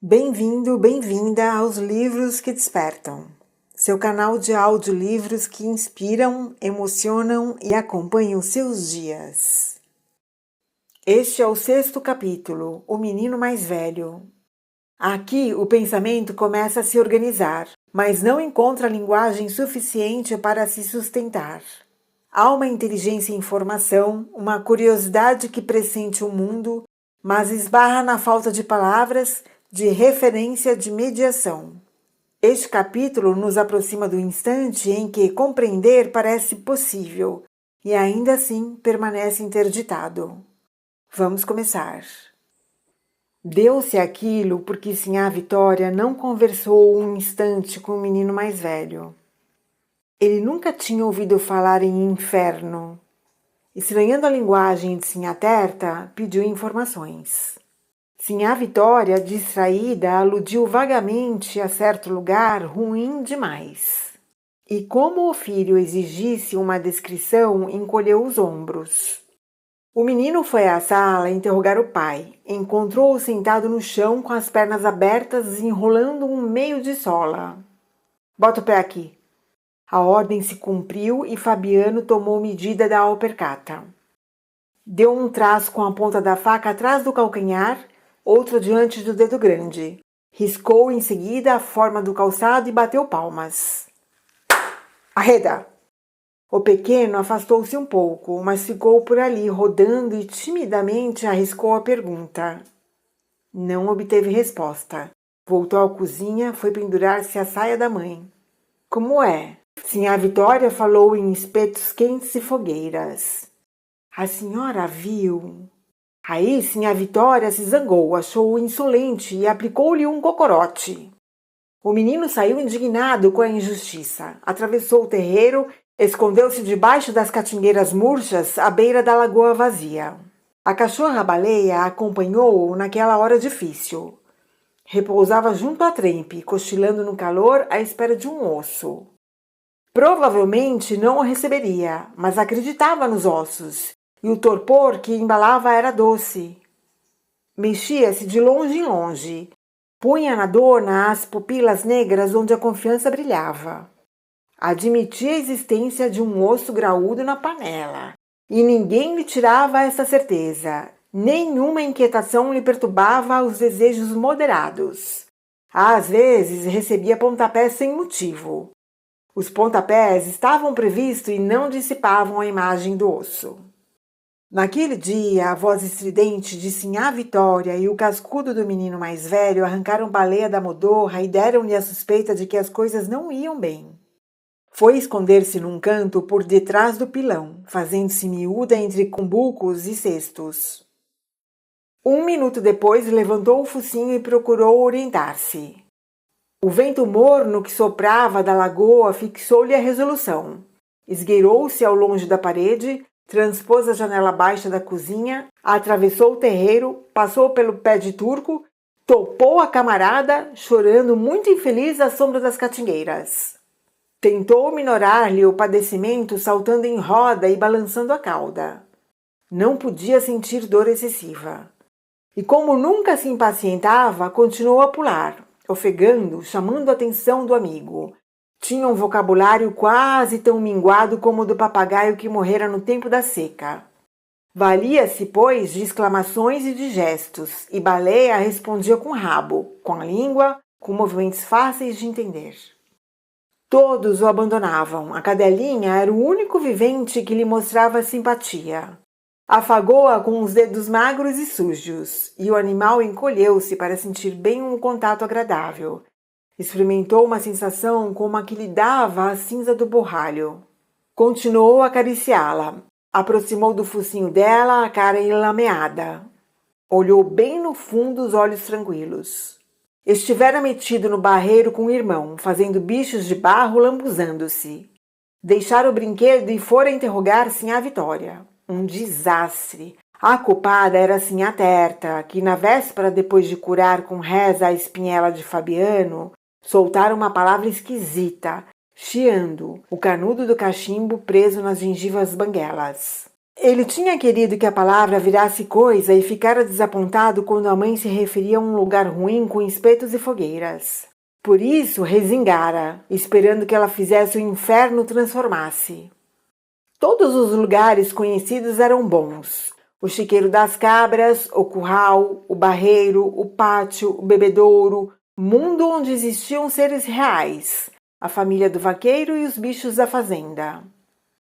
Bem-vindo, bem-vinda aos Livros que Despertam, seu canal de audiolivros que inspiram, emocionam e acompanham seus dias. Este é o 6º capítulo, O Menino Mais Velho. Aqui o pensamento começa a se organizar, mas não encontra linguagem suficiente para se sustentar. Há uma inteligência em formação, uma curiosidade que pressente o mundo, mas esbarra na falta de palavras, de referência, de mediação. Este capítulo nos aproxima do instante em que compreender parece possível e ainda assim permanece interditado. Vamos começar. Deu-se aquilo porque Sinhá Vitória não conversou um instante com o menino mais velho. Ele nunca tinha ouvido falar em inferno. Estranhando a linguagem de Sinhá Terta, pediu informações. Sinhá Vitória, distraída, aludiu vagamente a certo lugar ruim demais. E como o filho exigisse uma descrição, encolheu os ombros. O menino foi à sala interrogar o pai. Encontrou-o sentado no chão com as pernas abertas, enrolando um meio de sola. Bota o pé aqui. A ordem se cumpriu e Fabiano tomou medida da alpercata. Deu um traço com a ponta da faca atrás do calcanhar, outro diante do dedo grande. Riscou em seguida a forma do calçado e bateu palmas. Arreda! O pequeno afastou-se um pouco, mas ficou por ali, rodando e timidamente arriscou a pergunta. Não obteve resposta. Voltou à cozinha, foi pendurar-se a saia da mãe. Como é? Sinhá Vitória falou em espetos quentes e fogueiras. A senhora viu? Aí Sinhá Vitória se zangou, achou-o insolente e aplicou-lhe um cocorote. O menino saiu indignado com a injustiça, atravessou o terreiro, escondeu-se debaixo das catingueiras murchas à beira da lagoa vazia. A cachorra-baleia acompanhou-o naquela hora difícil. Repousava junto à trempe, cochilando no calor à espera de um osso. Provavelmente não o receberia, mas acreditava nos ossos, e o torpor que embalava era doce. Mexia-se de longe em longe, punha na dona as pupilas negras onde a confiança brilhava. Admitia a existência de um osso graúdo na panela, e ninguém lhe tirava essa certeza. Nenhuma inquietação lhe perturbava os desejos moderados. Às vezes recebia pontapés sem motivo. Os pontapés estavam previstos e não dissipavam a imagem do osso. Naquele dia, a voz estridente de Sinhá Vitória e o cascudo do menino mais velho arrancaram baleia da modorra e deram-lhe a suspeita de que as coisas não iam bem. Foi esconder-se num canto por detrás do pilão, fazendo-se miúda entre cumbucos e cestos. 1 minuto depois, levantou o focinho e procurou orientar-se. O vento morno que soprava da lagoa fixou-lhe a resolução. Esgueirou-se ao longe da parede, transpôs a janela baixa da cozinha, atravessou o terreiro, passou pelo pé de turco, topou a camarada, chorando muito infeliz à sombra das catingueiras. Tentou minorar-lhe o padecimento saltando em roda e balançando a cauda. Não podia sentir dor excessiva. E como nunca se impacientava, continuou a pular, ofegando, chamando a atenção do amigo. Tinha um vocabulário quase tão minguado como o do papagaio que morrera no tempo da seca. Valia-se, pois, de exclamações e de gestos, e Baleia respondia com o rabo, com a língua, com movimentos fáceis de entender. Todos o abandonavam. A cadelinha era o único vivente que lhe mostrava simpatia. Afagou-a com os dedos magros e sujos, e o animal encolheu-se para sentir bem um contato agradável. Experimentou uma sensação como a que lhe dava a cinza do borralho. Continuou a acariciá-la. Aproximou do focinho dela a cara enlameada. Olhou bem no fundo os olhos tranquilos. Estivera metido no barreiro com o irmão, fazendo bichos de barro lambuzando-se. Deixara o brinquedo e fora interrogar Sinhá Vitória. Um desastre. A culpada era Sinhá Terta, que na véspera, depois de curar com reza a espinhela de Fabiano, soltara uma palavra esquisita, chiando, o canudo do cachimbo preso nas gengivas banguelas. Ele tinha querido que a palavra virasse coisa e ficara desapontado quando a mãe se referia a um lugar ruim com espetos e fogueiras. Por isso, resingara, esperando que ela fizesse o inferno transformasse. Todos os lugares conhecidos eram bons. O chiqueiro das cabras, o curral, o barreiro, o pátio, o bebedouro, mundo onde existiam seres reais, a família do vaqueiro e os bichos da fazenda.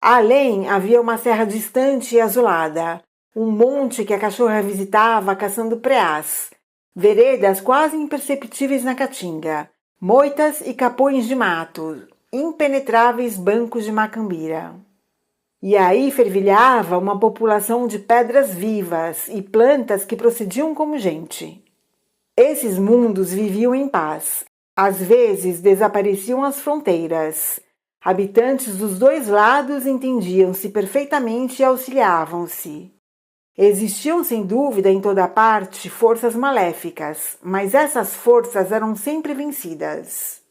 Além havia uma serra distante e azulada, um monte que a cachorra visitava caçando preás, veredas quase imperceptíveis na caatinga, moitas e capões de mato, impenetráveis bancos de macambira. E aí fervilhava uma população de pedras vivas e plantas que procediam como gente. Esses mundos viviam em paz. Às vezes desapareciam as fronteiras. Habitantes dos dois lados entendiam-se perfeitamente e auxiliavam-se. Existiam sem dúvida em toda parte forças maléficas, mas essas forças eram sempre vencidas.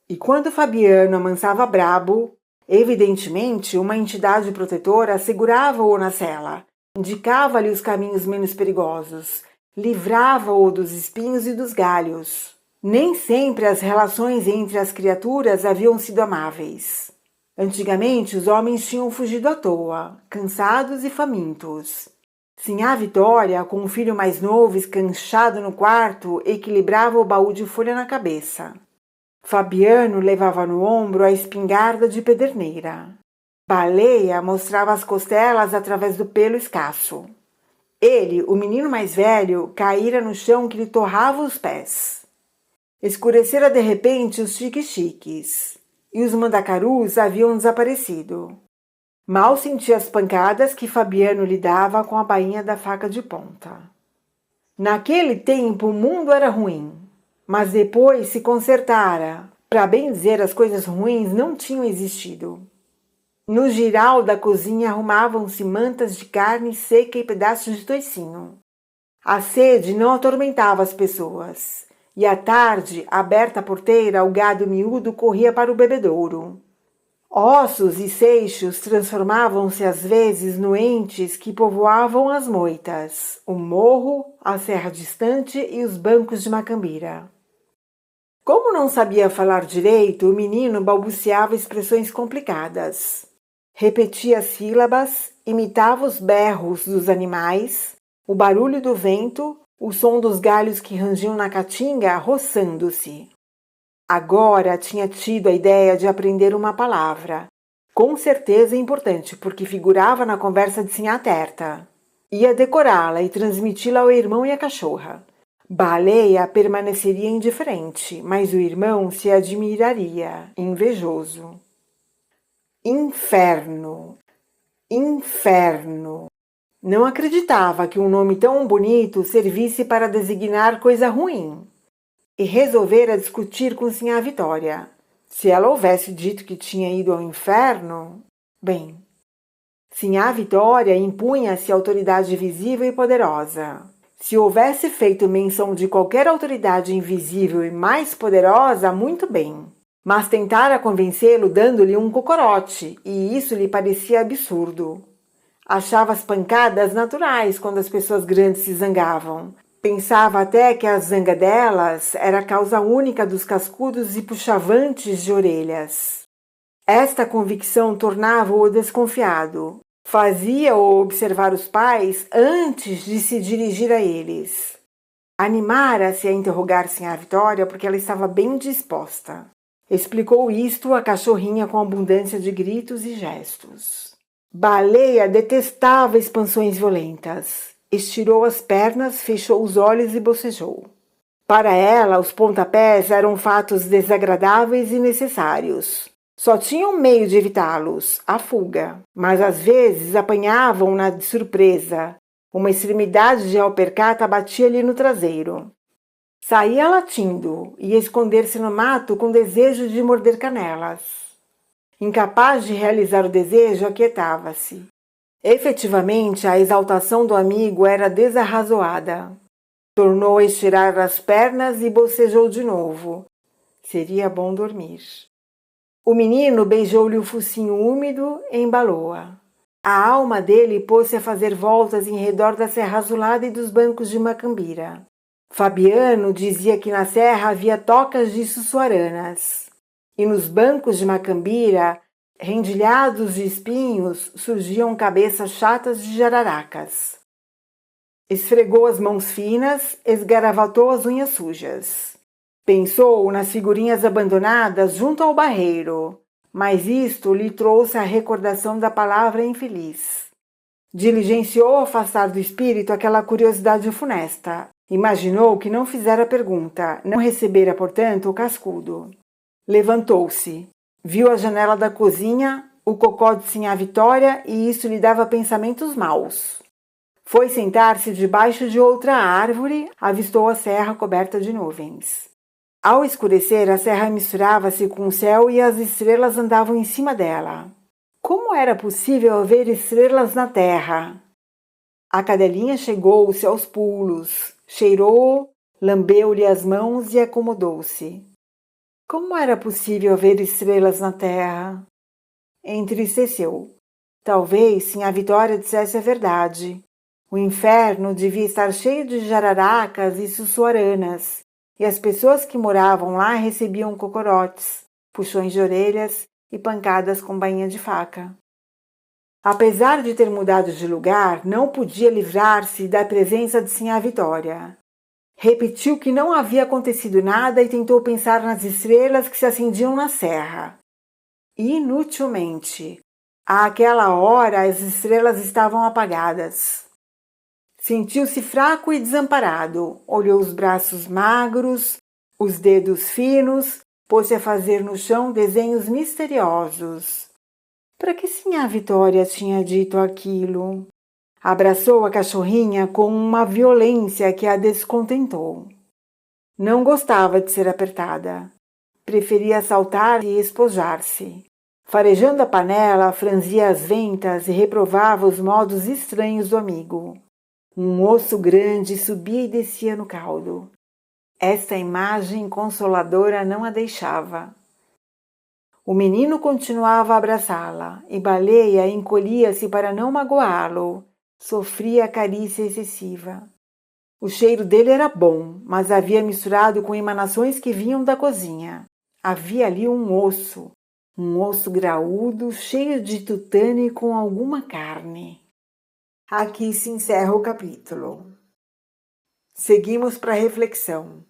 E quando Fabiano amansava brabo, evidentemente uma entidade protetora segurava-o na cela, indicava-lhe os caminhos menos perigosos, livrava-o dos espinhos e dos galhos. Nem sempre as relações entre as criaturas haviam sido amáveis. Antigamente os homens tinham fugido à toa, cansados e famintos. Sinhá Vitória, com o filho mais novo escanchado no quarto, equilibrava o baú de folha na cabeça. Fabiano levava no ombro a espingarda de pederneira. Baleia mostrava as costelas através do pelo escasso. Ele, o menino mais velho, caíra no chão que lhe torrava os pés. Escurecera de repente os chiques-chiques, e os mandacarus haviam desaparecido. Mal sentia as pancadas que Fabiano lhe dava com a bainha da faca de ponta. Naquele tempo o mundo era ruim, mas depois se consertara. Para bem dizer, as coisas ruins não tinham existido. No giral da cozinha arrumavam-se mantas de carne seca e pedaços de toicinho. A sede não atormentava as pessoas. E à tarde, aberta a porteira, o gado miúdo corria para o bebedouro. Ossos e seixos transformavam-se às vezes no entes que povoavam as moitas, o morro, a serra distante e os bancos de macambira. Como não sabia falar direito, o menino balbuciava expressões complicadas. Repetia sílabas, imitava os berros dos animais, o barulho do vento, o som dos galhos que rangiam na caatinga roçando-se. Agora tinha tido a ideia de aprender uma palavra. Com certeza importante, porque figurava na conversa de Sinhá Terta. Ia decorá-la e transmiti-la ao irmão e à cachorra. Baleia permaneceria indiferente, mas o irmão se admiraria, invejoso. Inferno. Inferno. Não acreditava que um nome tão bonito servisse para designar coisa ruim. E resolvera discutir com Sinhá Vitória. Se ela houvesse dito que tinha ido ao inferno, bem. Sinhá Vitória impunha-se autoridade visível e poderosa. Se houvesse feito menção de qualquer autoridade invisível e mais poderosa, muito bem. Mas tentara convencê-lo dando-lhe um cocorote, e isso lhe parecia absurdo. Achava as pancadas naturais quando as pessoas grandes se zangavam. Pensava até que a zanga delas era causa única dos cascudos e puxavantes de orelhas. Esta convicção tornava-o desconfiado. Fazia-o observar os pais antes de se dirigir a eles. Animara-se a interrogar Sinhá Vitória porque ela estava bem disposta. Explicou isto à cachorrinha com abundância de gritos e gestos. Baleia detestava expansões violentas. Estirou as pernas, fechou os olhos e bocejou. Para ela, os pontapés eram fatos desagradáveis e necessários. Só tinha um meio de evitá-los, a fuga. Mas às vezes apanhavam-na de surpresa. Uma extremidade de alpercata batia-lhe no traseiro. Saía latindo e ia esconder-se no mato com desejo de morder canelas. Incapaz de realizar o desejo, aquietava-se. Efetivamente, a exaltação do amigo era desarrazoada. Tornou a estirar as pernas e bocejou de novo. Seria bom dormir. O menino beijou-lhe o focinho úmido e embalou-a. A alma dele pôs-se a fazer voltas em redor da Serra Azulada e dos bancos de Macambira. Fabiano dizia que na serra havia tocas de sussuaranas, e nos bancos de Macambira, rendilhados de espinhos, surgiam cabeças chatas de jararacas. Esfregou as mãos finas, esgaravatou as unhas sujas. Pensou nas figurinhas abandonadas junto ao barreiro, mas isto lhe trouxe a recordação da palavra infeliz. Diligenciou afastar do espírito aquela curiosidade funesta. Imaginou que não fizera pergunta, não recebera, portanto, o cascudo. Levantou-se. Viu a janela da cozinha, o cocó de Sinhá Vitória, e isso lhe dava pensamentos maus. Foi sentar-se debaixo de outra árvore, avistou a serra coberta de nuvens. Ao escurecer, a serra misturava-se com o céu e as estrelas andavam em cima dela. Como era possível ver estrelas na terra? A cadelinha chegou-se aos pulos, cheirou, lambeu-lhe as mãos e acomodou-se. Como era possível ver estrelas na terra? Entristeceu. Talvez Sinhá Vitória dissesse a verdade. O inferno devia estar cheio de jararacas e sussuaranas, e as pessoas que moravam lá recebiam cocorotes, puxões de orelhas e pancadas com bainha de faca. Apesar de ter mudado de lugar, não podia livrar-se da presença de Sinhá Vitória. Repetiu que não havia acontecido nada e tentou pensar nas estrelas que se acendiam na serra. Inutilmente. Àquela hora as estrelas estavam apagadas. Sentiu-se fraco e desamparado. Olhou os braços magros, os dedos finos, pôs-se a fazer no chão desenhos misteriosos. Para que Sinhá Vitória tinha dito aquilo? Abraçou a cachorrinha com uma violência que a descontentou. Não gostava de ser apertada. Preferia saltar e espojar-se. Farejando a panela, franzia as ventas e reprovava os modos estranhos do amigo. Um osso grande subia e descia no caldo. Esta imagem consoladora não a deixava. O menino continuava a abraçá-la, e Baleia encolhia-se para não magoá-lo. Sofria a carícia excessiva. O cheiro dele era bom, mas havia misturado com emanações que vinham da cozinha. Havia ali um osso graúdo, cheio de tutano e com alguma carne. Aqui se encerra o capítulo. Seguimos para a reflexão.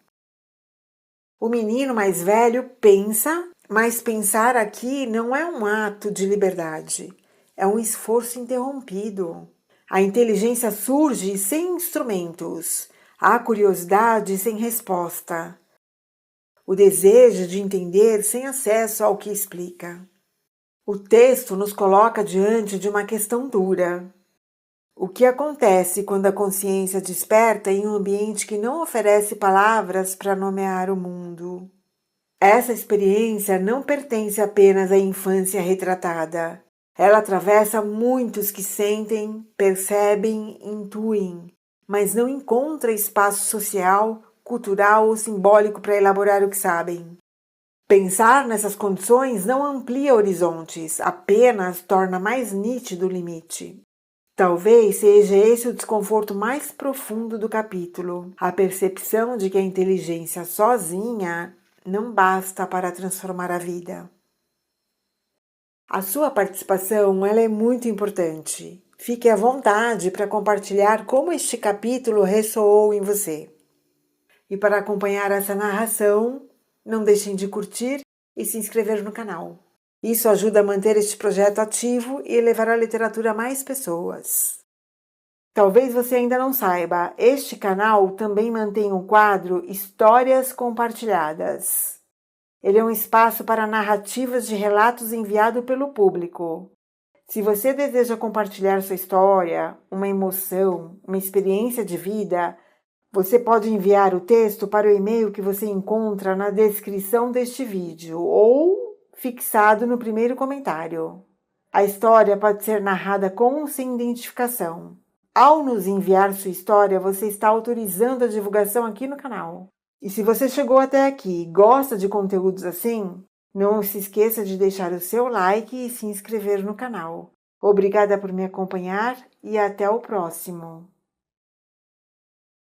O menino mais velho pensa, mas pensar aqui não é um ato de liberdade, é um esforço interrompido. A inteligência surge sem instrumentos, a curiosidade sem resposta, o desejo de entender sem acesso ao que explica. O texto nos coloca diante de uma questão dura. O que acontece quando a consciência desperta em um ambiente que não oferece palavras para nomear o mundo? Essa experiência não pertence apenas à infância retratada. Ela atravessa muitos que sentem, percebem, intuem, mas não encontra espaço social, cultural ou simbólico para elaborar o que sabem. Pensar nessas condições não amplia horizontes, apenas torna mais nítido o limite. Talvez seja esse o desconforto mais profundo do capítulo, a percepção de que a inteligência sozinha não basta para transformar a vida. A sua participação ela é muito importante. Fique à vontade para compartilhar como este capítulo ressoou em você. E para acompanhar essa narração, não deixem de curtir e se inscrever no canal. Isso ajuda a manter este projeto ativo e levar a literatura a mais pessoas. Talvez você ainda não saiba, este canal também mantém o quadro Histórias Compartilhadas. Ele é um espaço para narrativas de relatos enviado pelo público. Se você deseja compartilhar sua história, uma emoção, uma experiência de vida, você pode enviar o texto para o e-mail que você encontra na descrição deste vídeo ou fixado no primeiro comentário. A história pode ser narrada com ou sem identificação. Ao nos enviar sua história, você está autorizando a divulgação aqui no canal. E se você chegou até aqui e gosta de conteúdos assim, não se esqueça de deixar o seu like e se inscrever no canal. Obrigada por me acompanhar e até o próximo.